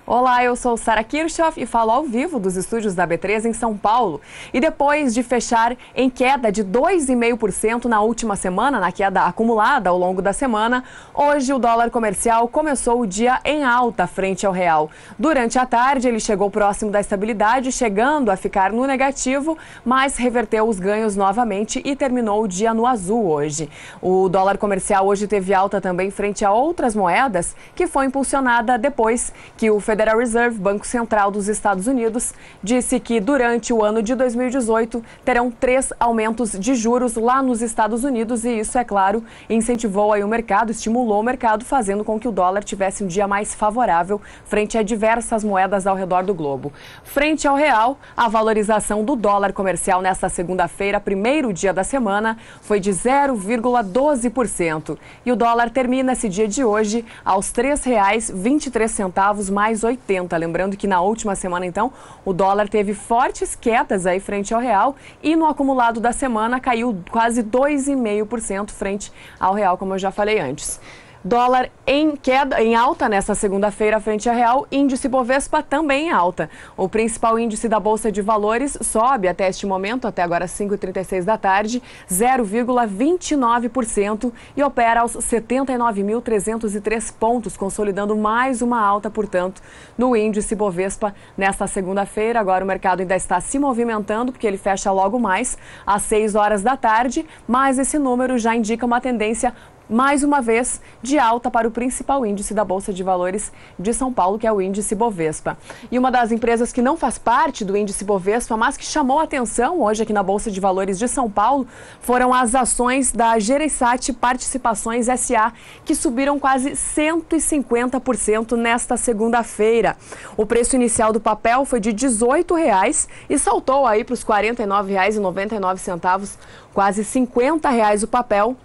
Olá, eu sou Sara Kirchhoff e falo ao vivo dos estúdios da B3 em São Paulo. E depois de fechar em queda de 2,5% na última semana, na queda acumulada ao longo da semana, hoje o dólar comercial começou o dia em alta frente ao real. Durante a tarde, ele chegou próximo da estabilidade, chegando a ficar no negativo, mas reverteu os ganhos novamente e terminou o dia no azul hoje. O dólar comercial hoje teve alta também frente a outras moedas, que foi impulsionada depois que o Federal Reserve, Banco Central dos Estados Unidos, disse que durante o ano de 2018 terão 3 aumentos de juros lá nos Estados Unidos e isso, é claro, incentivou aí o mercado, estimulou o mercado, fazendo com que o dólar tivesse um dia mais favorável frente a diversas moedas ao redor do globo. Frente ao real, a valorização do dólar comercial nesta segunda-feira, primeiro dia da semana, foi de 0,12%. E o dólar termina esse dia de hoje aos R$ 3,23 mais 80. Lembrando que na última semana, então, o dólar teve fortes quedas aí frente ao real e no acumulado da semana caiu quase 2,5% frente ao real, como eu já falei antes. Dólar em queda, em alta nesta segunda-feira frente ao real, índice Bovespa também em alta. O principal índice da Bolsa de Valores sobe até este momento, até agora 5h36 da tarde, 0,29% e opera aos 79.303 pontos, consolidando mais uma alta, portanto, no índice Bovespa nesta segunda-feira. Agora o mercado ainda está se movimentando, porque ele fecha logo mais às 6 horas da tarde, mas esse número já indica uma tendência mais uma vez de alta para o principal índice da Bolsa de Valores de São Paulo, que é o índice Bovespa. E uma das empresas que não faz parte do índice Bovespa, mas que chamou a atenção hoje aqui na Bolsa de Valores de São Paulo, foram as ações da Jereissati Participações S.A., que subiram quase 150% nesta segunda-feira. O preço inicial do papel foi de R$ 18,00 e saltou aí para os R$ 49,99, quase R$ 50 o papel,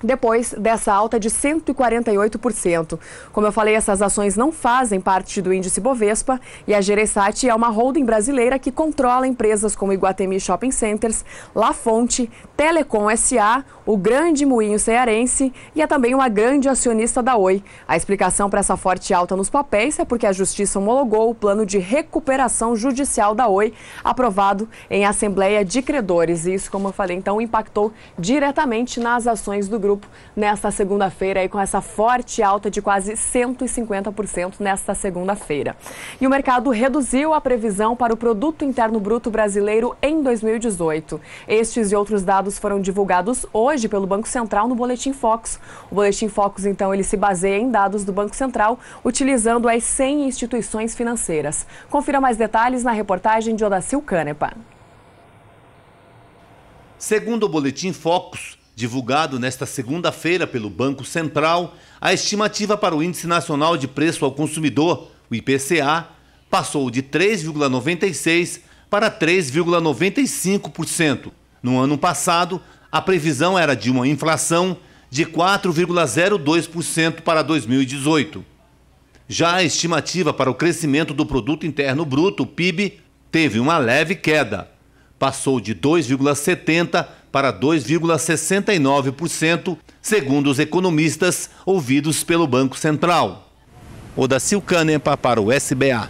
depois dessa alta de 148%. Como eu falei, essas ações não fazem parte do índice Bovespa e a Jereissati é uma holding brasileira que controla empresas como Iguatemi Shopping Centers, La Fonte, Telecom S.A., o Grande Moinho Cearense e é também uma grande acionista da Oi. A explicação para essa forte alta nos papéis é porque a Justiça homologou o plano de recuperação judicial da Oi, aprovado em Assembleia de Credores. E isso, como eu falei, então impactou diretamente nas ações do grupo nesta segunda-feira, aí com essa forte alta de quase 150% nesta segunda-feira. E o mercado reduziu a previsão para o Produto Interno Bruto brasileiro em 2018. Estes e outros dados foram divulgados hoje pelo Banco Central no Boletim Focus. O Boletim Focus, então, ele se baseia em dados do Banco Central, utilizando as 100 instituições financeiras. Confira mais detalhes na reportagem de Odacil Canepa. Segundo o Boletim Focus, divulgado nesta segunda-feira pelo Banco Central, a estimativa para o Índice Nacional de Preço ao Consumidor, o IPCA, passou de 3,96% para 3,95%. No ano passado, a previsão era de uma inflação de 4,02% para 2018. Já a estimativa para o crescimento do Produto Interno Bruto, o PIB, teve uma leve queda. Passou de 2,70% para 2,69%, segundo os economistas ouvidos pelo Banco Central. Odacil Canepa para o SBA.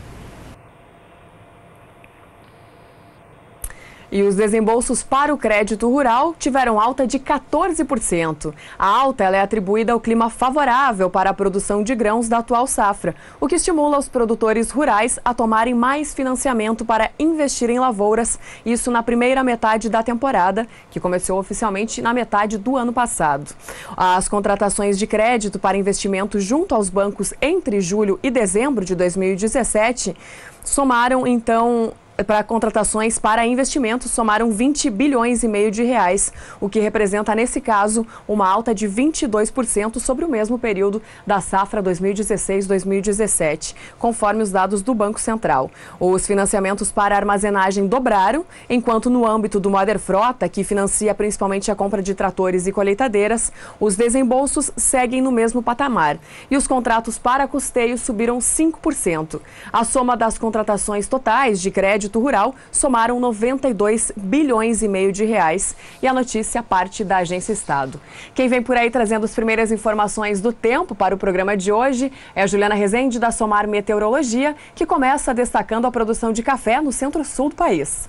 E os desembolsos para o crédito rural tiveram alta de 14%. A alta ela é atribuída ao clima favorável para a produção de grãos da atual safra, o que estimula os produtores rurais a tomarem mais financiamento para investir em lavouras, isso na primeira metade da temporada, que começou oficialmente na metade do ano passado. As contratações de crédito para investimento junto aos bancos entre julho e dezembro de 2017 somaram, então, para contratações para investimentos, somaram 20 bilhões e meio de reais, o que representa, nesse caso, uma alta de 22% sobre o mesmo período da safra 2016-2017, conforme os dados do Banco Central. Os financiamentos para armazenagem dobraram, enquanto no âmbito do Moder Frota, que financia principalmente a compra de tratores e colheitadeiras, os desembolsos seguem no mesmo patamar. E os contratos para custeio subiram 5%. A soma das contratações totais de crédito crédito rural somaram 92 bilhões e meio de reais. E a notícia parte da Agência Estado. Quem vem por aí trazendo as primeiras informações do tempo para o programa de hoje é a Juliana Rezende, da Somar Meteorologia, que começa destacando a produção de café no centro-sul do país.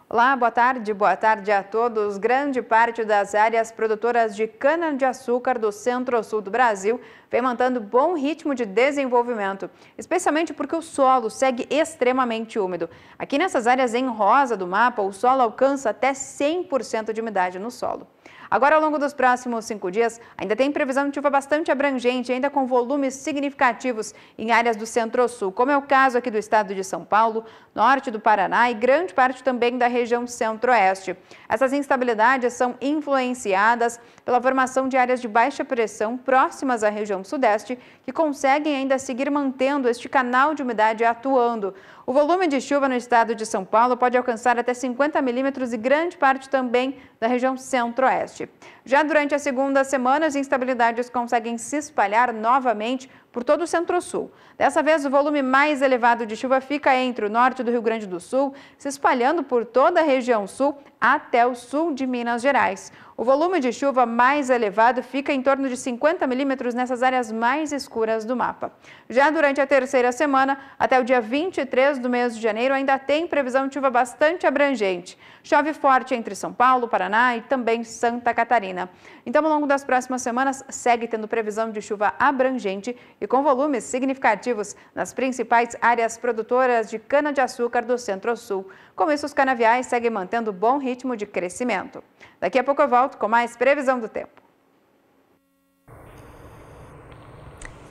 Olá, boa tarde a todos. Grande parte das áreas produtoras de cana-de-açúcar do centro-sul do Brasil vem mantendo bom ritmo de desenvolvimento, especialmente porque o solo segue extremamente úmido. Aqui nessas áreas em rosa do mapa, o solo alcança até 100% de umidade no solo. Agora, ao longo dos próximos 5 dias, ainda tem previsão de chuva bastante abrangente, ainda com volumes significativos em áreas do centro-sul, como é o caso aqui do estado de São Paulo, norte do Paraná e grande parte também da região centro-oeste. Essas instabilidades são influenciadas pela formação de áreas de baixa pressão próximas à região sudeste, que conseguem ainda seguir mantendo este canal de umidade atuando. O volume de chuva no estado de São Paulo pode alcançar até 50 milímetros e grande parte também da região centro-oeste. Já durante a segunda semana, as instabilidades conseguem se espalhar novamente por todo o centro-sul. Dessa vez, o volume mais elevado de chuva fica entre o norte do Rio Grande do Sul, se espalhando por toda a região sul até o sul de Minas Gerais. O volume de chuva mais elevado fica em torno de 50 milímetros nessas áreas mais escuras do mapa. Já durante a terceira semana, até o dia 23 do mês de janeiro, ainda tem previsão de chuva bastante abrangente. Chove forte entre São Paulo, Paraná e também Santa Catarina. Então, ao longo das próximas semanas, segue tendo previsão de chuva abrangente e com volumes significativos nas principais áreas produtoras de cana-de-açúcar do Centro-Sul. Com isso, os canaviais seguem mantendo bom ritmo de crescimento. Daqui a pouco eu volto com mais previsão do tempo.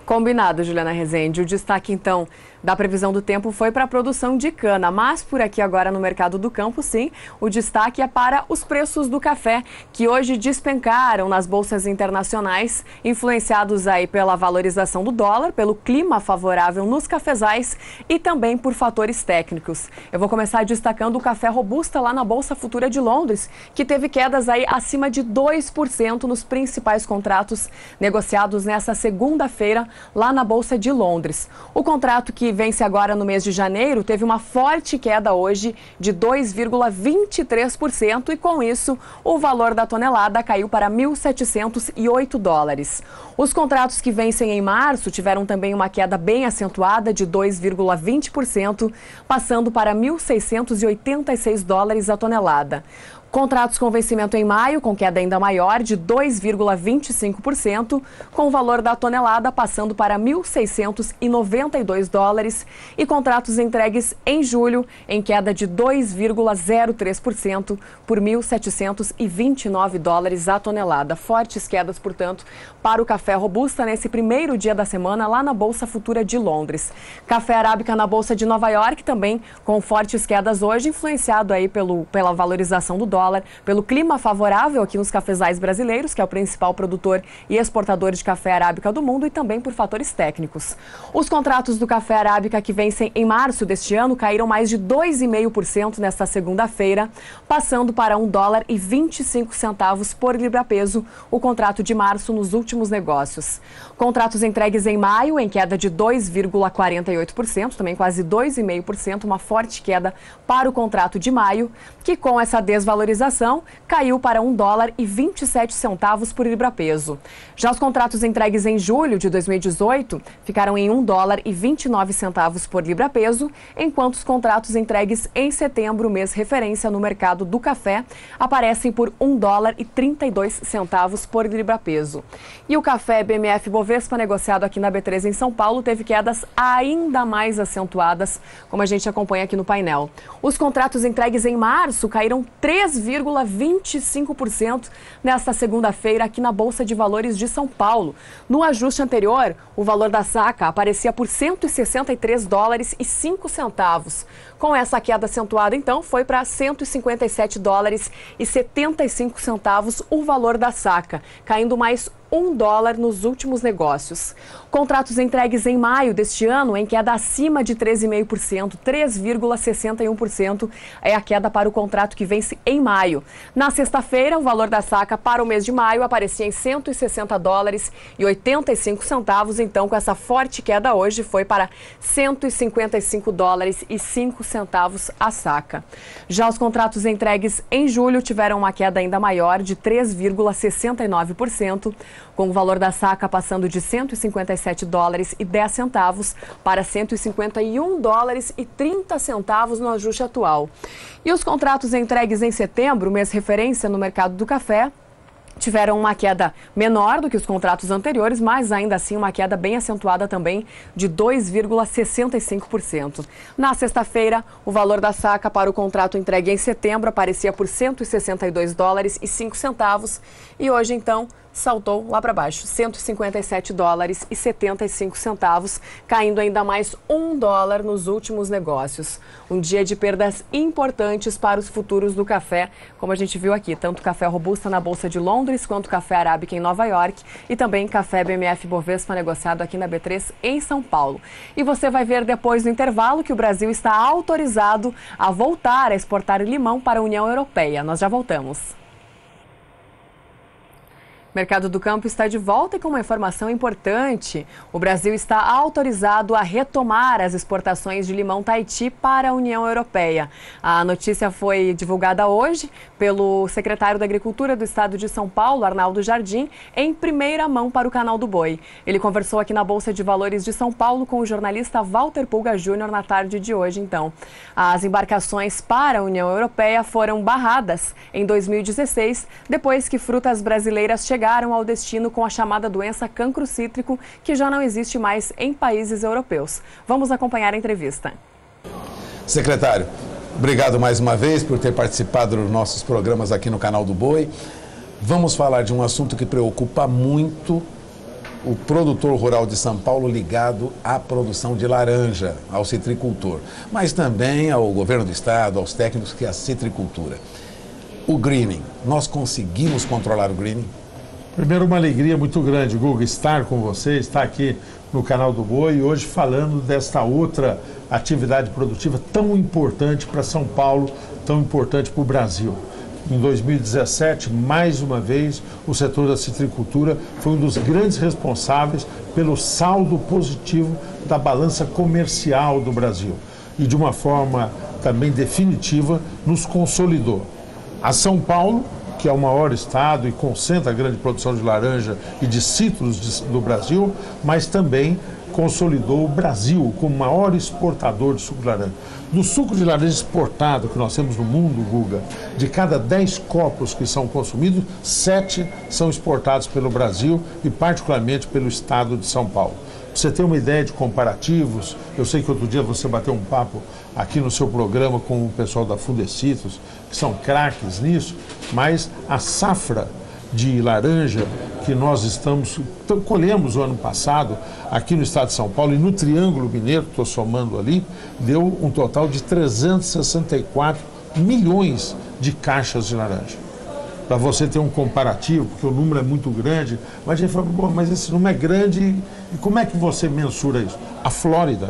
Combinado, Juliana Rezende. O destaque, então, da previsão do tempo foi para a produção de cana, mas por aqui agora no mercado do campo, sim, o destaque é para os preços do café, que hoje despencaram nas bolsas internacionais, influenciados aí pela valorização do dólar, pelo clima favorável nos cafezais e também por fatores técnicos. Eu vou começar destacando o café robusta lá na Bolsa Futura de Londres, que teve quedas aí acima de 2% nos principais contratos negociados nessa segunda-feira lá na Bolsa de Londres. O contrato que vence agora no mês de janeiro teve uma forte queda hoje de 2,23% e com isso o valor da tonelada caiu para 1.708 dólares. Os contratos que vencem em março tiveram também uma queda bem acentuada de 2,20%, passando para 1.686 dólares a tonelada. Contratos com vencimento em maio, com queda ainda maior, de 2,25%, com o valor da tonelada passando para 1.692 dólares, e contratos entregues em julho, em queda de 2,03%, por 1.729 dólares a tonelada. Fortes quedas, portanto, para o café robusta nesse primeiro dia da semana lá na Bolsa Futura de Londres. Café arábica na Bolsa de Nova York também com fortes quedas hoje, influenciado aí pela valorização do dólar, pelo clima favorável aqui nos cafezais brasileiros, que é o principal produtor e exportador de café arábica do mundo, e também por fatores técnicos. Os contratos do café arábica que vencem em março deste ano caíram mais de 2,5% nesta segunda-feira, passando para $1,25 por libra-peso, o contrato de março nos últimos negócios. Contratos entregues em maio em queda de 2,48%, também quase 2,5%, uma forte queda para o contrato de maio, que com essa desvalorização caiu para $1,27 por libra-peso. Já os contratos entregues em julho de 2018 ficaram em $1,29 por libra-peso, enquanto os contratos entregues em setembro, mês referência no mercado do café, aparecem por $1,32 por libra-peso. E o café BMF Bovespa, negociado aqui na B3 em São Paulo, teve quedas ainda mais acentuadas, como a gente acompanha aqui no painel. Os contratos entregues em março caíram 3,25% nesta segunda-feira aqui na Bolsa de Valores de São Paulo. No ajuste anterior, o valor da saca aparecia por $163,05. Com essa queda acentuada, então, foi para $157,75 o valor da saca, caindo mais $1 nos últimos negócios. Contratos entregues em maio deste ano em queda acima de 13,5%, 3,61% é a queda para o contrato que vence em maio. Na sexta-feira, o valor da saca para o mês de maio aparecia em $160,85, então com essa forte queda hoje foi para $155,05 a saca. Já os contratos entregues em julho tiveram uma queda ainda maior de 3,69%, com o valor da saca passando de $157,10 para $151,30 no ajuste atual. E os contratos entregues em setembro, mês referência no mercado do café, tiveram uma queda menor do que os contratos anteriores, mas ainda assim uma queda bem acentuada também de 2,65%. Na sexta-feira, o valor da saca para o contrato entregue em setembro aparecia por $162,05 e hoje então saltou lá para baixo, $157,75, caindo ainda mais $1 nos últimos negócios. Um dia de perdas importantes para os futuros do café, como a gente viu aqui, tanto café robusta na Bolsa de Londres, quanto café arábica em Nova York e também café BMF Bovespa negociado aqui na B3 em São Paulo. E você vai ver depois do intervalo que o Brasil está autorizado a voltar a exportar limão para a União Europeia. Nós já voltamos. Mercado do Campo está de volta e com uma informação importante. O Brasil está autorizado a retomar as exportações de limão Tahiti para a União Europeia. A notícia foi divulgada hoje pelo secretário da Agricultura do Estado de São Paulo, Arnaldo Jardim, em primeira mão para o Canal do Boi. Ele conversou aqui na Bolsa de Valores de São Paulo com o jornalista Walter Pulga Júnior na tarde de hoje, então. As embarcações para a União Europeia foram barradas em 2016, depois que frutas brasileiras chegaram ao destino com a chamada doença cancro cítrico, que já não existe mais em países europeus. Vamos acompanhar a entrevista. Secretário, obrigado mais uma vez por ter participado dos nossos programas aqui no Canal do Boi. Vamos falar de um assunto que preocupa muito o produtor rural de São Paulo ligado à produção de laranja, ao citricultor, mas também ao governo do estado, aos técnicos, que é a citricultura. O greening, nós conseguimos controlar o greening? Primeiro, uma alegria muito grande, Guga, estar com você, estar aqui no Canal do Boi, hoje falando desta outra atividade produtiva tão importante para São Paulo, tão importante para o Brasil. Em 2017, mais uma vez, o setor da citricultura foi um dos grandes responsáveis pelo saldo positivo da balança comercial do Brasil. E de uma forma também definitiva, nos consolidou. A São Paulo, que é o maior estado e concentra a grande produção de laranja e de citros do Brasil, mas também consolidou o Brasil como maior exportador de suco de laranja. Do suco de laranja exportado que nós temos no mundo, Guga, de cada 10 copos que são consumidos, 7 são exportados pelo Brasil e particularmente pelo estado de São Paulo. Pra você ter uma ideia de comparativos, eu sei que outro dia você bateu um papo aqui no seu programa com o pessoal da Fundecitos, que são craques nisso, mas a safra de laranja que nós colhemos o ano passado aqui no estado de São Paulo e no Triângulo Mineiro, estou somando ali, deu um total de 364 milhões de caixas de laranja. Para você ter um comparativo, porque o número é muito grande, mas a gente fala, mas esse número é grande, e como é que você mensura isso? A Flórida,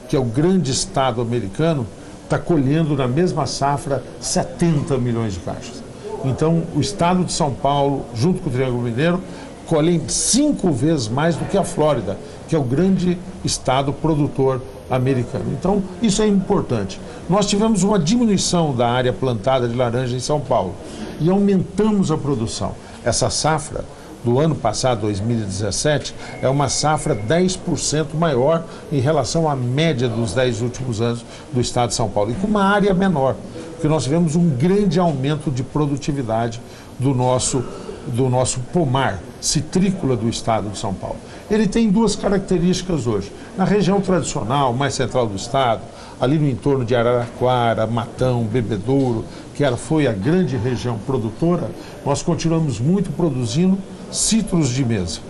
que é o grande estado americano, está colhendo na mesma safra 70 milhões de caixas. Então, o estado de São Paulo, junto com o Triângulo Mineiro, colhem 5 vezes mais do que a Flórida, que é o grande estado produtor americano. Então, isso é importante. Nós tivemos uma diminuição da área plantada de laranja em São Paulo e aumentamos a produção. Essa safra do ano passado, 2017, é uma safra 10% maior em relação à média dos 10 últimos anos do estado de São Paulo, e com uma área menor, porque nós tivemos um grande aumento de produtividade do nosso pomar citrícola do estado de São Paulo. Ele tem duas características hoje. Na região tradicional, mais central do estado, ali no entorno de Araraquara, Matão, Bebedouro, que foi a grande região produtora, nós continuamos muito produzindo citros de mesa,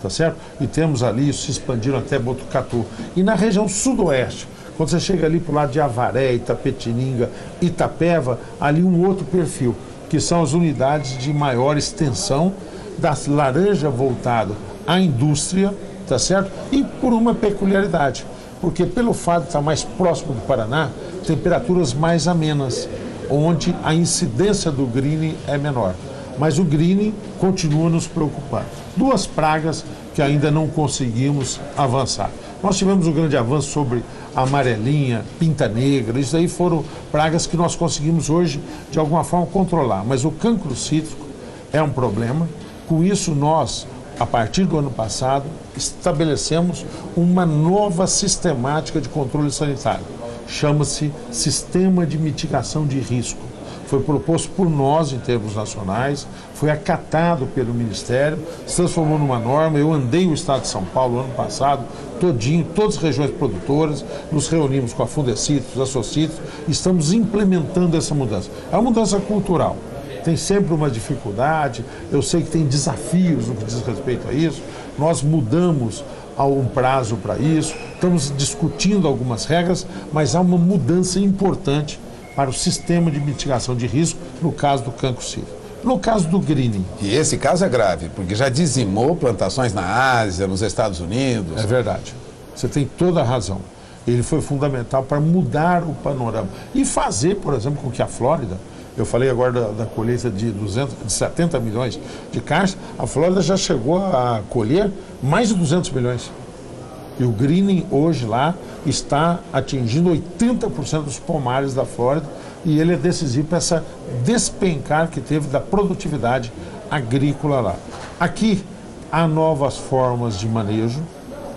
tá certo? E temos ali, isso se expandindo até Botucatu. E na região sudoeste, quando você chega ali para o lado de Avaré, Itapetininga, Itapeva, ali um outro perfil, que são as unidades de maior extensão da laranja voltado à indústria, tá certo? E por uma peculiaridade, porque pelo fato de estar mais próximo do Paraná, temperaturas mais amenas, onde a incidência do greening é menor. Mas o greening continua nos preocupando. Duas pragas que ainda não conseguimos avançar. Nós tivemos um grande avanço sobre a amarelinha, pinta negra, isso aí foram pragas que nós conseguimos hoje, de alguma forma, controlar. Mas o cancro cítrico é um problema. Com isso, nós, a partir do ano passado, estabelecemos uma nova sistemática de controle sanitário. Chama-se Sistema de Mitigação de Risco. Foi proposto por nós em termos nacionais, foi acatado pelo Ministério, se transformou numa norma. Eu andei o estado de São Paulo ano passado, todinho, todas as regiões produtoras, nos reunimos com a Fundecitrus, a Socitrus, e estamos implementando essa mudança. É uma mudança cultural. Tem sempre uma dificuldade, eu sei que tem desafios no que diz respeito a isso, nós mudamos há um prazo para isso, estamos discutindo algumas regras, mas há uma mudança importante para o sistema de mitigação de risco, no caso do cancro cítrico. No caso do greening. E esse caso é grave, porque já dizimou plantações na Ásia, nos Estados Unidos. É verdade. Você tem toda a razão. Ele foi fundamental para mudar o panorama. E fazer, por exemplo, com que a Flórida, eu falei agora da colheita de 70 milhões de caixas, a Flórida já chegou a colher mais de 200 milhões. E o greening hoje lá está atingindo 80% dos pomares da Flórida, e ele é decisivo para essa despencar que teve da produtividade agrícola lá. Aqui há novas formas de manejo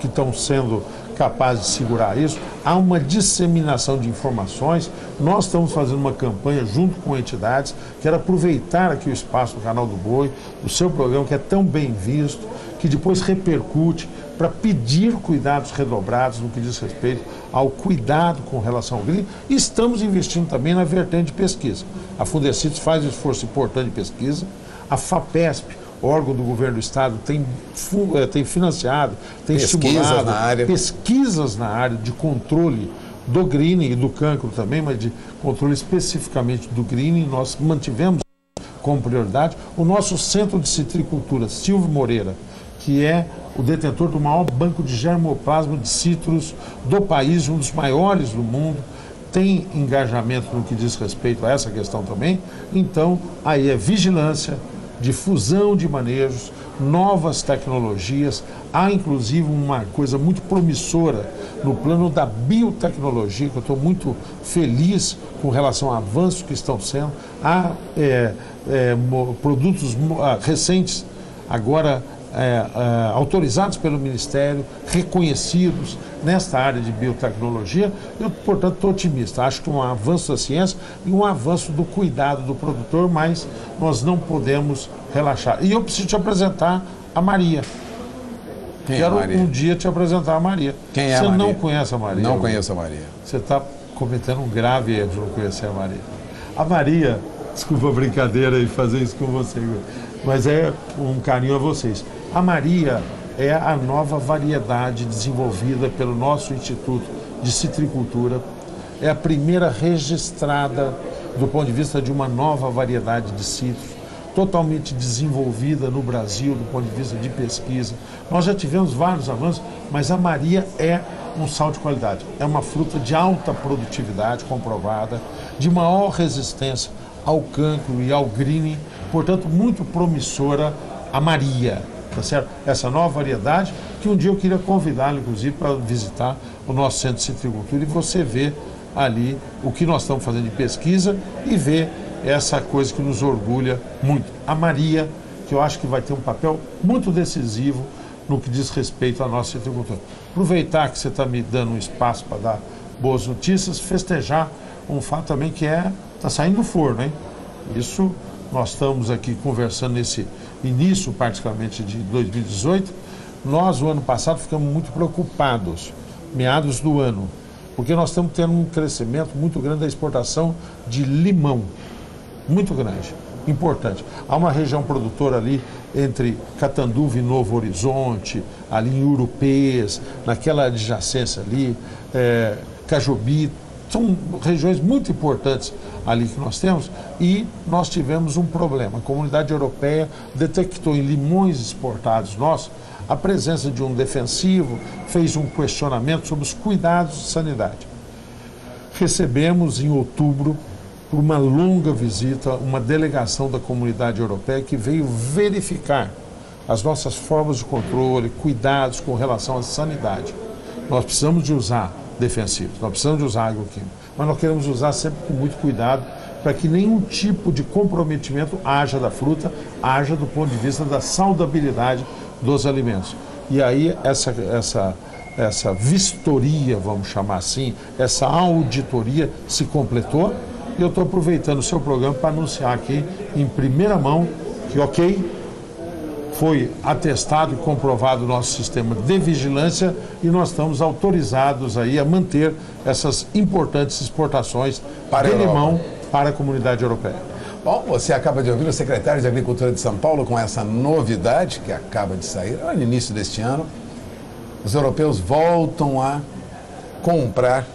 que estão sendo capazes de segurar isso, há uma disseminação de informações. Nós estamos fazendo uma campanha junto com entidades, quero aproveitar aqui o espaço do Canal do Boi, do seu programa, que é tão bem visto, que depois repercute, para pedir cuidados redobrados no que diz respeito ao cuidado com relação ao greening. E estamos investindo também na vertente de pesquisa. A Fundecitrus faz um esforço importante de pesquisa, a FAPESP, órgão do governo do estado, tem financiado, tem estimulado pesquisas na área de controle do greening e do cancro também, mas de controle especificamente do greening. Nós mantivemos como prioridade o nosso Centro de Citricultura, Silvio Moreira, que é o detentor do maior banco de germoplasma de citros do país, um dos maiores do mundo, tem engajamento no que diz respeito a essa questão também. Então, aí é vigilância, difusão de manejos, novas tecnologias. Há inclusive uma coisa muito promissora no plano da biotecnologia, que eu estou muito feliz com relação a avanços que estão sendo. Há produtos recentes, agora autorizados pelo Ministério, reconhecidos nesta área de biotecnologia. Eu, portanto, estou otimista. Acho que um avanço da ciência e um avanço do cuidado do produtor, mas nós não podemos relaxar. E eu preciso te apresentar a Maria. Quero um dia te apresentar a Maria. Quem é a Maria? Você não conhece a Maria? Não conheço a Maria. Você está cometendo um grave erro de não conhecer a Maria. A Maria, desculpa a brincadeira e fazer isso com você, mas é um carinho a vocês. A Maria é a nova variedade desenvolvida pelo nosso Instituto de Citricultura. É a primeira registrada do ponto de vista de uma nova variedade de citros, totalmente desenvolvida no Brasil do ponto de vista de pesquisa. Nós já tivemos vários avanços, mas a Maria é um salto de qualidade. É uma fruta de alta produtividade comprovada, de maior resistência ao cancro e ao greening, portanto, muito promissora a Maria. Tá certo? Essa nova variedade, que um dia eu queria convidá-lo, inclusive, para visitar o nosso Centro de Citricultura e você ver ali o que nós estamos fazendo de pesquisa e ver essa coisa que nos orgulha muito. A Maria, que eu acho que vai ter um papel muito decisivo no que diz respeito à nossa citricultura. Aproveitar que você está me dando um espaço para dar boas notícias, festejar um fato também que está saindo do forno, hein? Isso, nós estamos aqui conversando nesse início, particularmente de 2018, nós, o ano passado, ficamos muito preocupados, meados do ano, porque nós estamos tendo um crescimento muito grande da exportação de limão, muito grande, importante. Há uma região produtora ali entre Catanduva e Novo Horizonte, ali em Urupês, naquela adjacência ali, Cajobi, São regiões muito importantes ali que nós temos e nós tivemos um problema. A comunidade europeia detectou em limões exportados nossos a presença de um defensivo, fez um questionamento sobre os cuidados de sanidade. Recebemos em outubro, por uma longa visita, uma delegação da comunidade europeia que veio verificar as nossas formas de controle, cuidados com relação à sanidade. Nós precisamos de usar defensivos, nós precisamos de usar agroquímico, mas nós queremos usar sempre com muito cuidado para que nenhum tipo de comprometimento haja da fruta, haja do ponto de vista da saudabilidade dos alimentos. E aí essa vistoria, vamos chamar assim, essa auditoria se completou e eu estou aproveitando o seu programa para anunciar aqui em primeira mão que, ok, foi atestado e comprovado o nosso sistema de vigilância e nós estamos autorizados aí a manter essas importantes exportações de limão para a comunidade europeia. Bom, você acaba de ouvir o secretário de Agricultura de São Paulo com essa novidade que acaba de sair no início deste ano. Os europeus voltam a comprar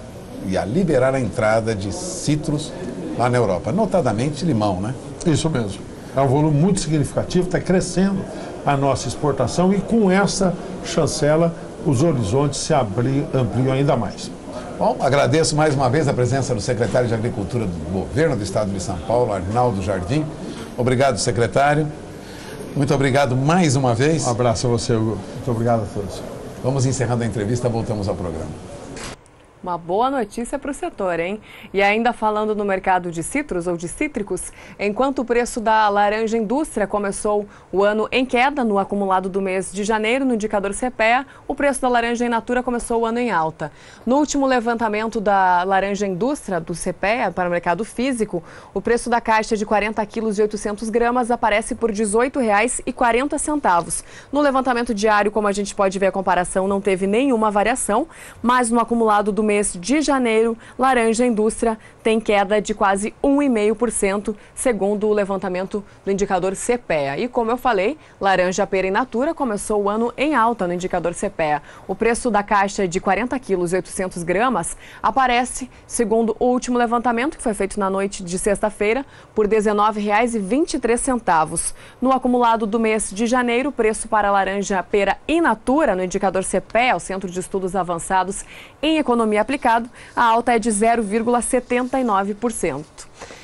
e a liberar a entrada de citros lá na Europa, notadamente limão, né? Isso mesmo. É um volume muito significativo, está crescendo a nossa exportação e com essa chancela os horizontes se ampliam ainda mais. Bom, agradeço mais uma vez a presença do secretário de Agricultura do Governo do Estado de São Paulo, Arnaldo Jardim. Obrigado, secretário. Muito obrigado mais uma vez. Um abraço a você, Hugo. Muito obrigado a todos. Vamos encerrando a entrevista, voltamos ao programa. Uma boa notícia para o setor, hein? E ainda falando no mercado de citros ou de cítricos, enquanto o preço da laranja indústria começou o ano em queda no acumulado do mês de janeiro, no indicador CPEA, o preço da laranja in natura começou o ano em alta. No último levantamento da laranja indústria do CPEA para o mercado físico, o preço da caixa de 40 quilos de 800 gramas aparece por R$ 18,40. No levantamento diário, como a gente pode ver, a comparação não teve nenhuma variação, mas no acumulado do mês de janeiro, laranja indústria tem queda de quase 1,5%, segundo o levantamento do indicador CPEA. E como eu falei, laranja pera in natura começou o ano em alta no indicador CPEA. O preço da caixa de 40 quilos e 800 gramas aparece, segundo o último levantamento, que foi feito na noite de sexta-feira, por R$ 19,23. No acumulado do mês de janeiro, o preço para a laranja pera in natura no indicador CPEA, o Centro de Estudos Avançados em Economia Aplicado, a alta é de 0,79%.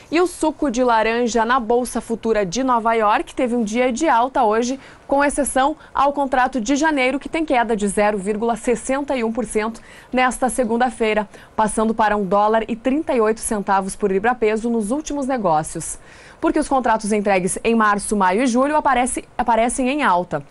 E o suco de laranja na Bolsa Futura de Nova York teve um dia de alta hoje, com exceção ao contrato de janeiro, que tem queda de 0,61% nesta segunda-feira, passando para $1,38 por libra-peso nos últimos negócios. Porque os contratos entregues em março, maio e julho aparecem em alta.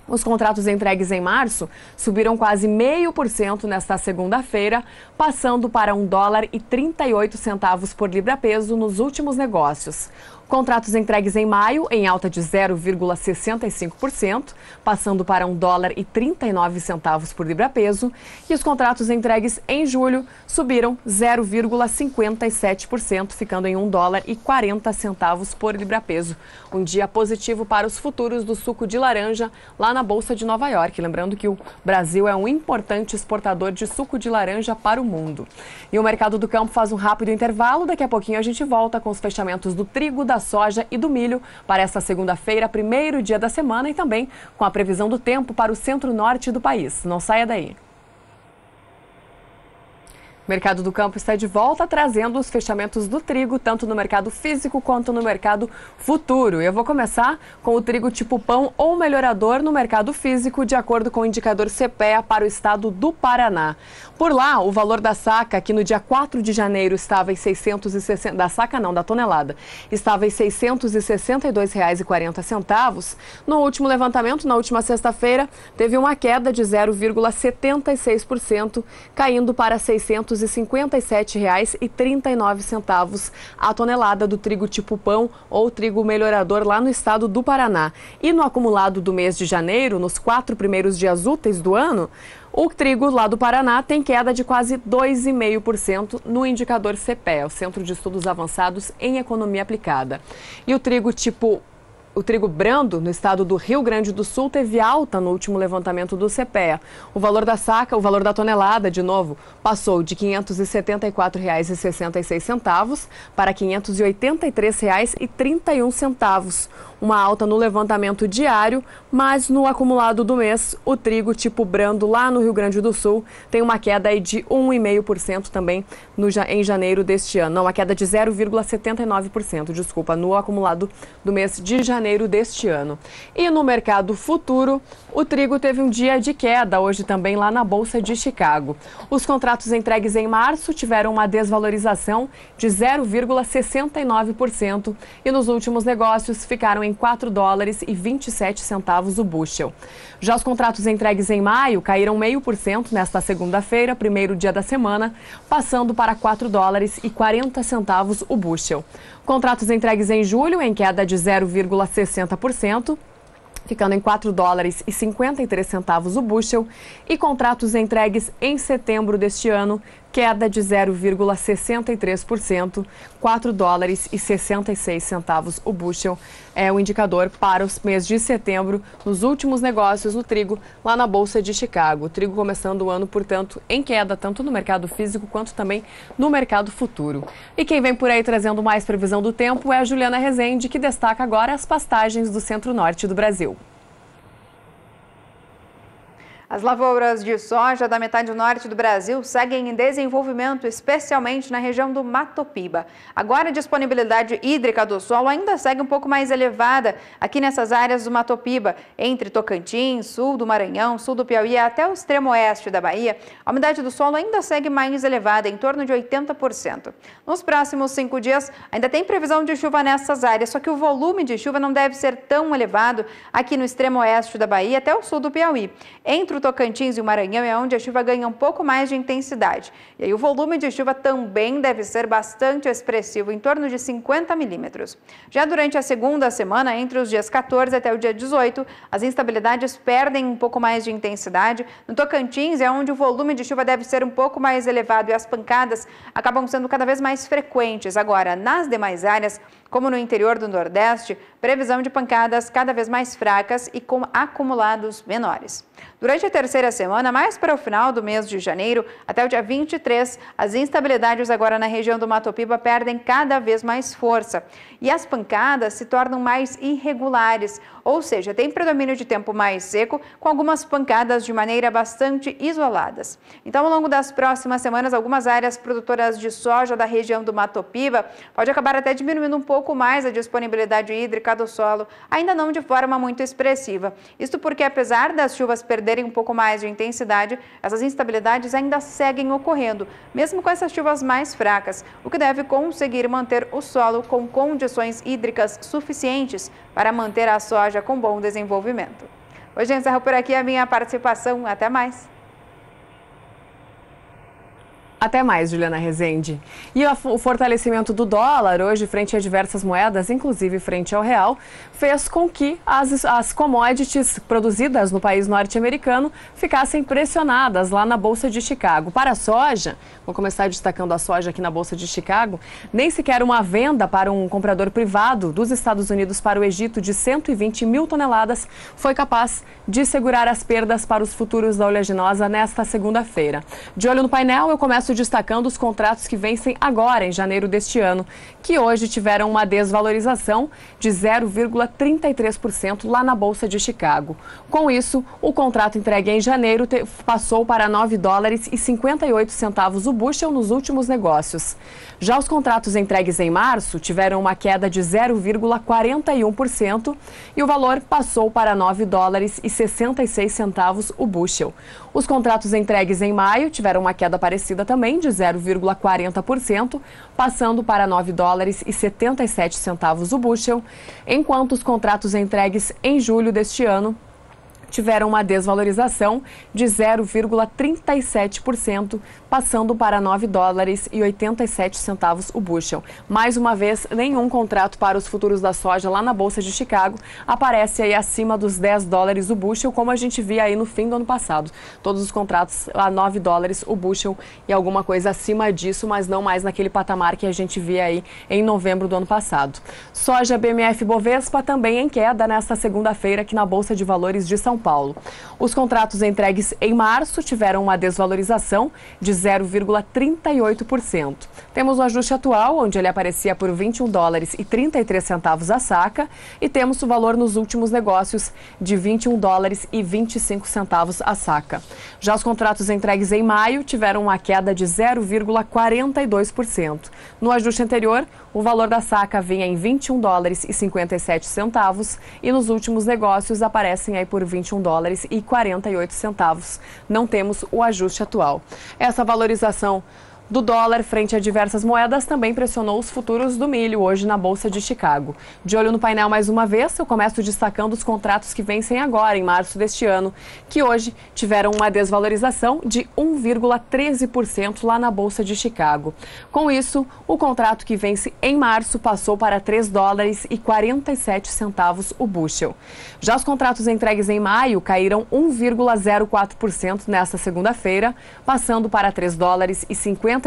Os contratos entregues em março subiram quase 0,5% nesta segunda-feira, passando para $1,38 por libra-peso nos últimos negócios. Contratos entregues em maio em alta de 0,65%, passando para $1,39 por libra-peso. E os contratos entregues em julho subiram 0,57%, ficando em $1,40 por libra-peso. Um dia positivo para os futuros do suco de laranja lá na Bolsa de Nova York. Lembrando que o Brasil é um importante exportador de suco de laranja para o mundo. E o mercado do campo faz um rápido intervalo. Daqui a pouquinho a gente volta com os fechamentos do trigo, da soja e do milho para esta segunda-feira, primeiro dia da semana, e também com a previsão do tempo para o centro-norte do país. Não saia daí. O Mercado do Campo está de volta, trazendo os fechamentos do trigo, tanto no mercado físico quanto no mercado futuro. Eu vou começar com o trigo tipo pão ou melhorador no mercado físico, de acordo com o indicador CPEA para o estado do Paraná. Por lá, o valor da saca, que no dia 4 de janeiro estava em 660, da saca não, da tonelada, estava em R$ 662,40. No último levantamento, na última sexta-feira, teve uma queda de 0,76%, caindo para R$ 657,39 a tonelada do trigo tipo pão ou trigo melhorador lá no estado do Paraná. E no acumulado do mês de janeiro, nos 4 primeiros dias úteis do ano, o trigo lá do Paraná tem queda de quase 2,5% no indicador CPEA, o Centro de Estudos Avançados em Economia Aplicada. E o trigo tipo O trigo brando, no estado do Rio Grande do Sul, teve alta no último levantamento do CPEA. O valor da saca, o valor da tonelada, de novo, passou de R$ 574,66 para R$ 583,31. Uma alta no levantamento diário, mas no acumulado do mês, o trigo tipo brando lá no Rio Grande do Sul tem uma queda aí de 1,5% também em janeiro deste ano. Não, uma queda de 0,79%, desculpa, no acumulado do mês de janeiro deste ano. E no mercado futuro, o trigo teve um dia de queda hoje também lá na Bolsa de Chicago. Os contratos entregues em março tiveram uma desvalorização de 0,69% e nos últimos negócios ficaram em $4,27 o bushel. Já os contratos entregues em maio caíram 0,5% nesta segunda-feira, primeiro dia da semana, passando para $4,40 o bushel. Contratos entregues em julho em queda de 0,60%. Ficando em $4,53 o bushel, e contratos entregues em setembro deste ano, queda de 0,63%, $4,66 o bushel é o indicador para os meses de setembro, nos últimos negócios no trigo lá na Bolsa de Chicago. O trigo começando o ano, portanto, em queda, tanto no mercado físico quanto também no mercado futuro. E quem vem por aí trazendo mais previsão do tempo é a Juliana Rezende, que destaca agora as pastagens do centro-norte do Brasil. As lavouras de soja da metade norte do Brasil seguem em desenvolvimento, especialmente na região do Mato Piba. Agora, a disponibilidade hídrica do solo ainda segue um pouco mais elevada aqui nessas áreas do Mato Piba, entre Tocantins, sul do Maranhão, sul do Piauí até o extremo oeste da Bahia. A umidade do solo ainda segue mais elevada, em torno de 80%. Nos próximos 5 dias, ainda tem previsão de chuva nessas áreas, só que o volume de chuva não deve ser tão elevado aqui no extremo oeste da Bahia até o sul do Piauí. Entre o Tocantins e o Maranhão é onde a chuva ganha um pouco mais de intensidade. E aí o volume de chuva também deve ser bastante expressivo, em torno de 50 milímetros. Já durante a segunda semana, entre os dias 14 até o dia 18, as instabilidades perdem um pouco mais de intensidade. No Tocantins é onde o volume de chuva deve ser um pouco mais elevado e as pancadas acabam sendo cada vez mais frequentes. Agora, nas demais áreas, como no interior do Nordeste, previsão de pancadas cada vez mais fracas e com acumulados menores. Durante a terceira semana, mais para o final do mês de janeiro, até o dia 23, as instabilidades agora na região do Mato Piba perdem cada vez mais força e as pancadas se tornam mais irregulares, ou seja, tem predomínio de tempo mais seco, com algumas pancadas de maneira bastante isoladas. Então, ao longo das próximas semanas, algumas áreas produtoras de soja da região do Mato Piba pode acabar até diminuindo um pouco mais a disponibilidade hídrica do solo, ainda não de forma muito expressiva. Isto porque, apesar das chuvas perderem um pouco mais de intensidade, essas instabilidades ainda seguem ocorrendo, mesmo com essas chuvas mais fracas, o que deve conseguir manter o solo com condições hídricas suficientes para manter a soja com bom desenvolvimento. Hoje eu encerro por aqui a minha participação. Até mais! Até mais, Juliana Rezende. E o fortalecimento do dólar hoje frente a diversas moedas, inclusive frente ao real, fez com que as commodities produzidas no país norte-americano ficassem pressionadas lá na Bolsa de Chicago. Para a soja, vou começar destacando a soja aqui na Bolsa de Chicago, nem sequer uma venda para um comprador privado dos Estados Unidos para o Egito de 120 mil toneladas foi capaz de segurar as perdas para os futuros da oleaginosa nesta segunda-feira. De olho no painel, eu começo destacando os contratos que vencem agora, em janeiro deste ano, que hoje tiveram uma desvalorização de 0,33% lá na Bolsa de Chicago. Com isso, o contrato entregue em janeiro passou para $9,58 o bushel nos últimos negócios. Já os contratos entregues em março tiveram uma queda de 0,41% e o valor passou para $9,66 o bushel. Os contratos entregues em maio tiveram uma queda parecida também, de 0,40%, passando para $9,77 o bushel, enquanto os contratos entregues em julho deste ano tiveram uma desvalorização de 0,37%, passando para $9,87 o bushel. Mais uma vez, nenhum contrato para os futuros da soja lá na Bolsa de Chicago aparece aí acima dos $10 o bushel, como a gente via aí no fim do ano passado. Todos os contratos a $9 o bushel e alguma coisa acima disso, mas não mais naquele patamar que a gente via aí em novembro do ano passado. Soja BMF Bovespa também em queda nesta segunda-feira aqui na Bolsa de Valores de São Paulo. Os contratos entregues em março tiveram uma desvalorização de 0,38%. Temos o ajuste atual, onde ele aparecia por $21,33 a saca, e temos o valor nos últimos negócios de $21,25 a saca. Já os contratos entregues em maio tiveram uma queda de 0,42%. No ajuste anterior, o valor da saca vinha em $21,57 e nos últimos negócios aparecem aí por $21,48. Não temos o ajuste atual. Essa valorização do dólar frente a diversas moedas também pressionou os futuros do milho hoje na Bolsa de Chicago. De olho no painel mais uma vez, eu começo destacando os contratos que vencem agora, em março deste ano, que hoje tiveram uma desvalorização de 1,13% lá na Bolsa de Chicago. Com isso, o contrato que vence em março passou para $3,47 o bushel. Já os contratos entregues em maio caíram 1,04% nesta segunda-feira, passando para $3,55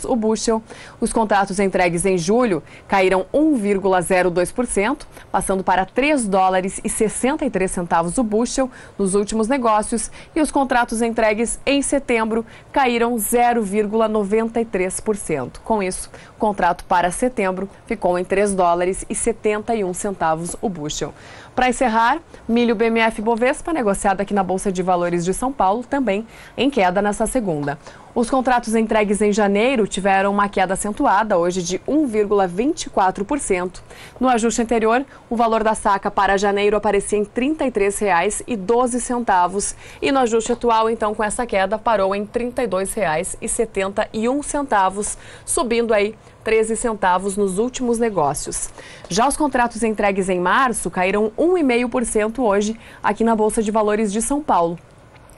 o bushel. Os contratos entregues em julho caíram 1,02%, passando para $3,63 o bushel nos últimos negócios, e os contratos entregues em setembro caíram 0,93%. Com isso, o contrato para setembro ficou em $3,71 o bushel. Para encerrar, milho BMF Bovespa, negociado aqui na Bolsa de Valores de São Paulo, também em queda nesta segunda. Os contratos entregues em janeiro tiveram uma queda acentuada, hoje de 1,24%. No ajuste anterior, o valor da saca para janeiro aparecia em R$ 33,12 e no ajuste atual, então, com essa queda, parou em R$ 32,71, subindo aí 13 centavos nos últimos negócios. Já os contratos entregues em março caíram 1,5% hoje aqui na Bolsa de Valores de São Paulo.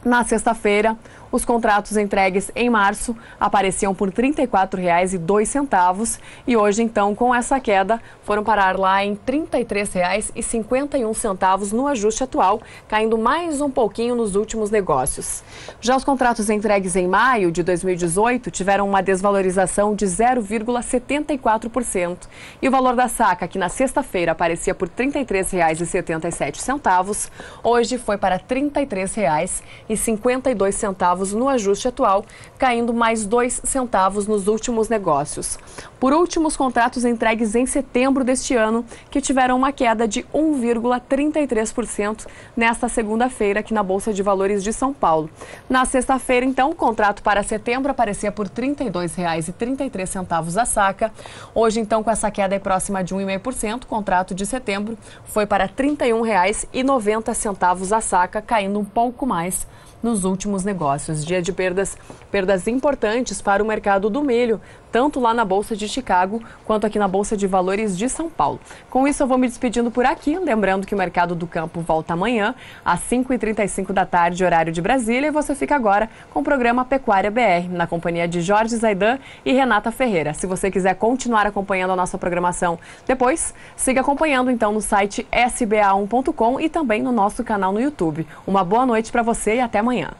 Na sexta-feira, os contratos entregues em março apareciam por R$ 34,02 e hoje, então, com essa queda, foram parar lá em R$ 33,51 no ajuste atual, caindo mais um pouquinho nos últimos negócios. Já os contratos entregues em maio de 2018 tiveram uma desvalorização de 0,74% e o valor da saca, que na sexta-feira aparecia por R$ 33,77, hoje foi para R$ 33,52 no ajuste atual, caindo mais 2 centavos nos últimos negócios. Por último, os contratos entregues em setembro deste ano, que tiveram uma queda de 1,33% nesta segunda-feira aqui na Bolsa de Valores de São Paulo. Na sexta-feira, então, o contrato para setembro aparecia por R$ 32,33 a saca. Hoje, então, com essa queda próxima de 1,5%, o contrato de setembro foi para R$ 31,90 a saca, caindo um pouco mais nos últimos negócios. Dia de perdas importantes para o mercado do milho, tanto lá na Bolsa de Chicago quanto aqui na Bolsa de Valores de São Paulo. Com isso, eu vou me despedindo por aqui, lembrando que o Mercado do Campo volta amanhã às 5h35 da tarde, horário de Brasília, e você fica agora com o programa Pecuária BR, na companhia de Jorge Zaidan e Renata Ferreira. Se você quiser continuar acompanhando a nossa programação depois, siga acompanhando então no site sba1.com e também no nosso canal no YouTube. Uma boa noite para você e até amanhã.